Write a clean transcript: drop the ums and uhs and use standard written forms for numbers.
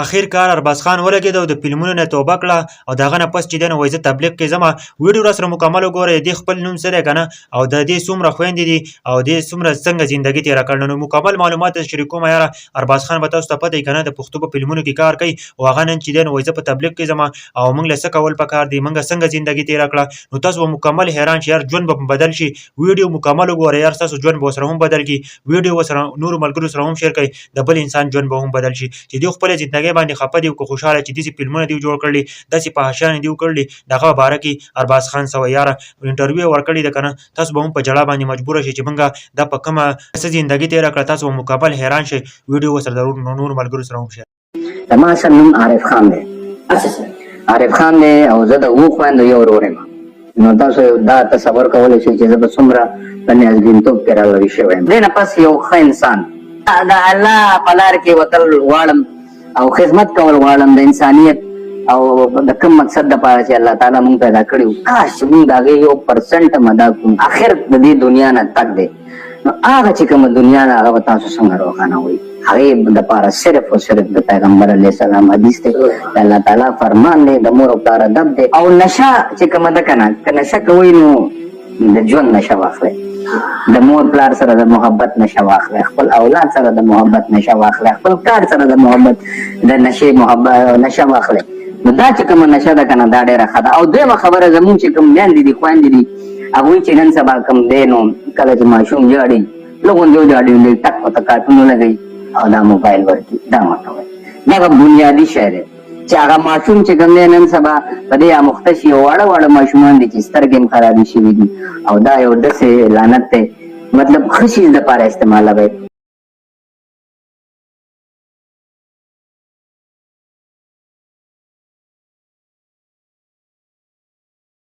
اخر کار ارباز خان ولګید او د فلمونو نه توبه کړه او دغه نه پس چې دنه وایي تبلیغ کې زما ویډیو را سره مکمل وګوره د خپل نوم سره کنه او د دې څومره خويندې دي او د څومره څنګه ژوندۍ تیر کړل نو مکمل معلومات شریکو ما یاره ارباز خان به تاسو ته پته کنه د پښتو په فلمونو کې کار کوي او هغه نن چې دنه وایي په تبلیغ کې زما او موږ له څه کول پکار دی موږ څنګه ژوندۍ تیر کړه نو تاسو مکمل حیران شئ یار ژوند به بدل شي ویډیو مکمل وګوره یار تاسو ژوند به سره هم بدل کی ویډیو وسره نور ملګرو سره هم شیر کړئ د بل انسان ژوند به هم بدل شي چې دی خپل ژوندۍ باندې خپه دی او خوشاله چې دې فلمونه دی جوړ کړل داسې په هشان دی کړل دغه باره کې ارباز خان سو یار انټرویو ورکړی د کنه تاسو به هم په جړه باندې مجبور شئ چې موږ د پکمه ژوندۍ تیر کړه تاسو مکمل حیران شئ ویډیو وسره ضرور نور ملګرو سره هم شیر تماشا نوم عارف خان دی عارف خان دی او زه د وو خويندو یو ورور یم نو تاسو دا تصور کولای شئ چې زه به څومره په نیازبینتوب کې راغلی شوی یم دې نه پس یو ښه انسان د الله په لار کې وتل غواړم او خدمت کول غواړم د انسانیت او د کوم مقصد لپاره چې الله تعالی مونږ پیدا کړیو کاش مونږ د هغې 1% مدا کوم اخر د دې دنیا نه تګ دی نو هغه چې کومه دنیا ده هغه به تاسو څنګه روښانوئ هغې دپاره صرف او صرف د پیغمبر علیه السلام حدیث دی د الله تعالی فرمان دی د مور او پلار ادب دی او نشه چې کومه ده که نه که نشه کوئ نو د ژوند نشه واخلئ د مور پلار سره د محبت نشه واخلئ خپل اولاد سره د محبت نشه واخلئ خپل کار سره د محبت د نشې محبت نشه واخلئ نو دا چې کومه نشه ده که نه دا ډېره ښه ده او دویمه خبره زمونږ چې کوم میندې دي خویندې دي هغوی چې نن سبا کوم دی نو کله چې ماشوم ژاړي لږ غوندې وژاړي لږ ټک ورته کارټون ولګوي او دا موبایل ورکړي دا مه کوئ دغه بنیادي شی دی چې هغه ماشوم چې کوم دی نن سبا په دې اموخته شي واړه واړه ماشومان دي چې سترګې هم خرابې شوي دي او دا یو داسې لعنت دی مطلب ښه شي دپاره استعمالوئ